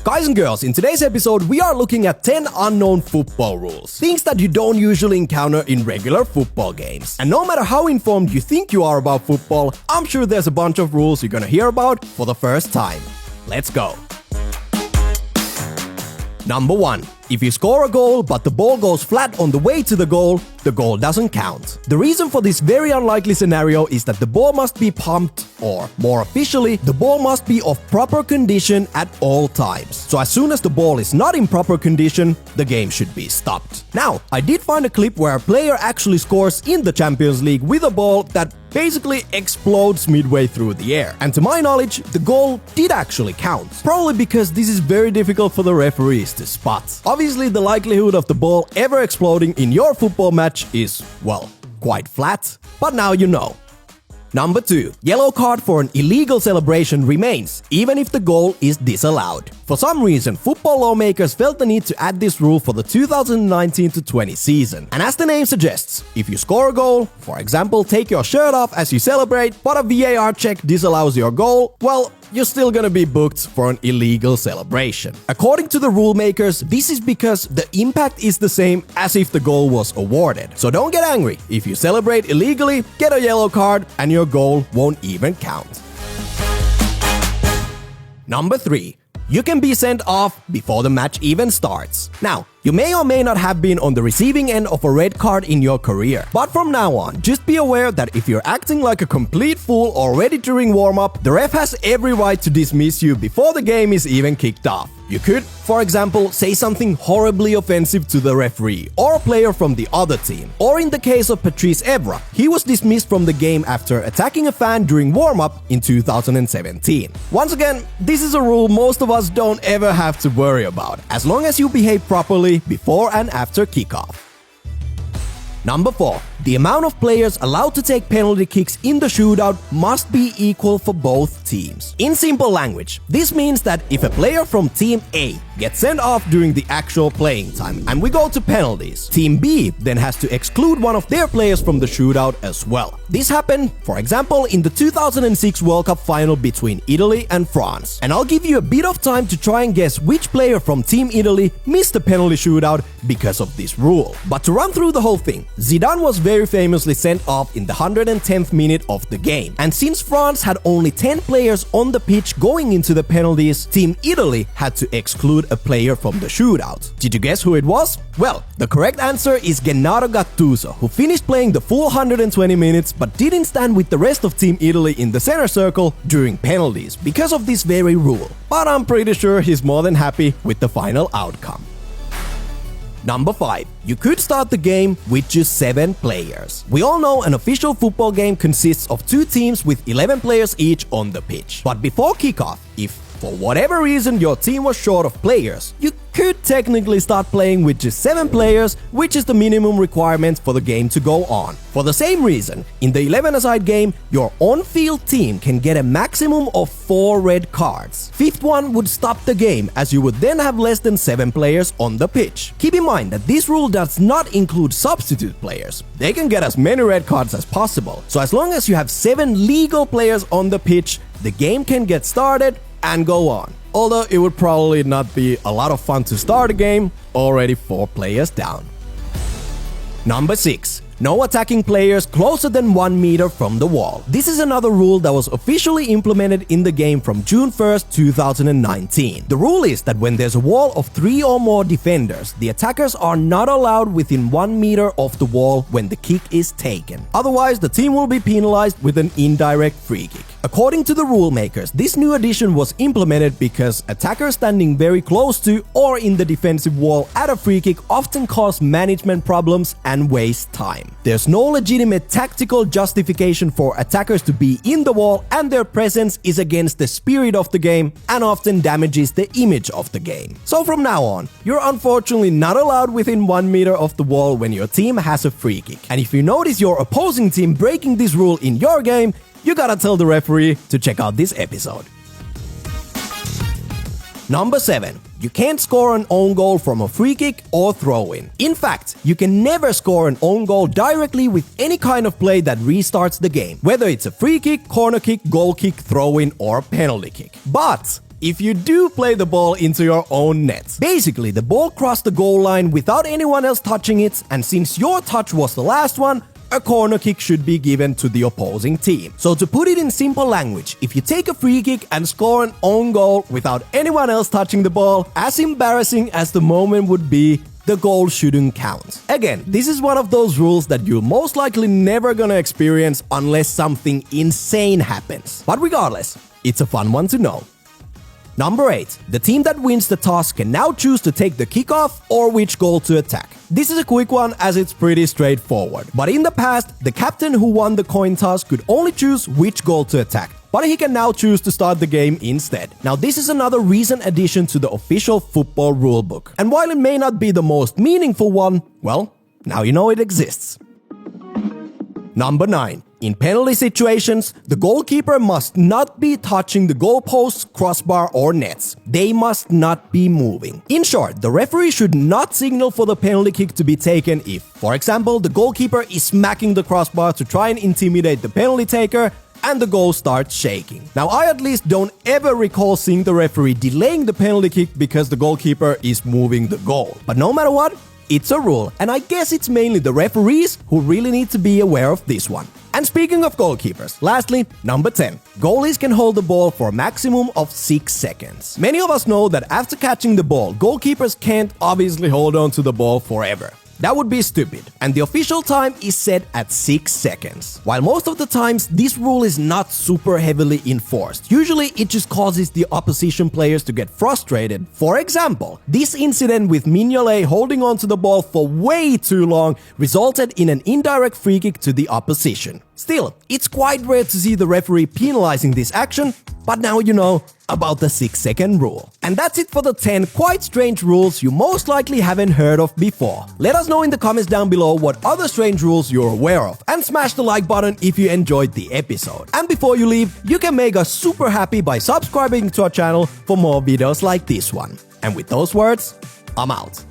Guys and girls, in today's episode, we are looking at 10 unknown football rules. Things that you don't usually encounter in regular football games. And no matter how informed you think you are about football, I'm sure there's a bunch of rules you're gonna hear about for the first time. Let's go. Number 1. If you score a goal but the ball goes flat on the way to the goal doesn't count. The reason for this very unlikely scenario is that the ball must be pumped, or more officially, the ball must be of proper condition at all times. So as soon as the ball is not in proper condition, the game should be stopped. Now, I did find a clip where a player actually scores in the Champions League with a ball that basically explodes midway through the air. And to my knowledge, the goal did actually count. Probably because this is very difficult for the referees to spot. Obviously, the likelihood of the ball ever exploding in your football match is, well, quite flat. But now you know. Number 2. Yellow card for an illegal celebration remains, even if the goal is disallowed. For some reason, football lawmakers felt the need to add this rule for the 2019-20 season. And as the name suggests, if you score a goal, for example, take your shirt off as you celebrate, but a VAR check disallows your goal, well, you're still gonna be booked for an illegal celebration. According to the rule makers, this is because the impact is the same as if the goal was awarded. So don't get angry. If you celebrate illegally, get a yellow card and your goal won't even count. Number 3. You can be sent off before the match even starts. Now, you may or may not have been on the receiving end of a red card in your career. But from now on, just be aware that if you're acting like a complete fool already during warm-up, the ref has every right to dismiss you before the game is even kicked off. You could, for example, say something horribly offensive to the referee or a player from the other team. Or in the case of Patrice Evra, he was dismissed from the game after attacking a fan during warm-up in 2017. Once again, this is a rule most of us don't ever have to worry about, as long as you behave properly before and after kickoff. Number 4. The amount of players allowed to take penalty kicks in the shootout must be equal for both teams. In simple language, this means that if a player from Team A gets sent off during the actual playing time and we go to penalties, Team B then has to exclude one of their players from the shootout as well. This happened, for example, in the 2006 World Cup final between Italy and France. And I'll give you a bit of time to try and guess which player from Team Italy missed the penalty shootout because of this rule. But to run through the whole thing, Zidane was very famously sent off in the 110th minute of the game. And since France had only 10 players on the pitch going into the penalties, Team Italy had to exclude a player from the shootout. Did you guess who it was? Well, the correct answer is Gennaro Gattuso, who finished playing the full 120 minutes but didn't stand with the rest of Team Italy in the center circle during penalties because of this very rule. But I'm pretty sure he's more than happy with the final outcome. Number 5. You could start the game with just 7 players. We all know an official football game consists of 2 teams with 11 players each on the pitch. But before kickoff, if for whatever reason your team was short of players, you could technically start playing with just 7 players, which is the minimum requirement for the game to go on. For the same reason, in the 11-a-side game, your on-field team can get a maximum of 4 red cards. 5th one would stop the game, as you would then have less than 7 players on the pitch. Keep in mind that this rule does not include substitute players. They can get as many red cards as possible. So as long as you have 7 legal players on the pitch, the game can get started and go on. Although it would probably not be a lot of fun to start a game already 4 players down. Number 6. No attacking players closer than 1 meter from the wall. This is another rule that was officially implemented in the game from June 1st, 2019. The rule is that when there's a wall of 3 or more defenders, the attackers are not allowed within 1 meter of the wall when the kick is taken. Otherwise, the team will be penalized with an indirect free kick. According to the rule makers, this new addition was implemented because attackers standing very close to or in the defensive wall at a free kick often cause management problems and waste time. There's no legitimate tactical justification for attackers to be in the wall, and their presence is against the spirit of the game and often damages the image of the game. So from now on, you're unfortunately not allowed within 1 meter of the wall when your team has a free kick. And if you notice your opposing team breaking this rule in your game, you gotta tell the referee to check out this episode. Number 7. You can't score an own goal from a free kick or throw-in. In fact, you can never score an own goal directly with any kind of play that restarts the game, whether it's a free kick, corner kick, goal kick, throw-in, or penalty kick. But if you do play the ball into your own net. Basically, the ball crossed the goal line without anyone else touching it, and since your touch was the last one, a corner kick should be given to the opposing team. So to put it in simple language, if you take a free kick and score an own goal without anyone else touching the ball, as embarrassing as the moment would be, the goal shouldn't count. Again, this is one of those rules that you're most likely never gonna experience unless something insane happens. But regardless, it's a fun one to know. Number 8. The team that wins the toss can now choose to take the kickoff or which goal to attack. This is a quick one as it's pretty straightforward. But in the past, the captain who won the coin toss could only choose which goal to attack, but he can now choose to start the game instead. Now this is another recent addition to the official football rulebook. And while it may not be the most meaningful one, well, now you know it exists. Number 9. In penalty situations, the goalkeeper must not be touching the goalposts, crossbar or nets. They must not be moving. In short, the referee should not signal for the penalty kick to be taken if, for example, the goalkeeper is smacking the crossbar to try and intimidate the penalty taker and the goal starts shaking. Now, I at least don't ever recall seeing the referee delaying the penalty kick because the goalkeeper is moving the goal. But no matter what, it's a rule, and I guess it's mainly the referees who really need to be aware of this one. And speaking of goalkeepers, lastly, number 10. Goalies can hold the ball for a maximum of 6 seconds. Many of us know that after catching the ball, goalkeepers can't obviously hold on to the ball forever. That would be stupid, and the official time is set at 6 seconds. While most of the times this rule is not super heavily enforced, usually it just causes the opposition players to get frustrated. For example, this incident with Mignolet holding on to the ball for way too long resulted in an indirect free kick to the opposition. Still, it's quite rare to see the referee penalizing this action, but now you know about the 6-second rule. And that's it for the 10 quite strange rules you most likely haven't heard of before. Let us know in the comments down below what other strange rules you're aware of, and smash the like button if you enjoyed the episode. And before you leave, you can make us super happy by subscribing to our channel for more videos like this one. And with those words, I'm out.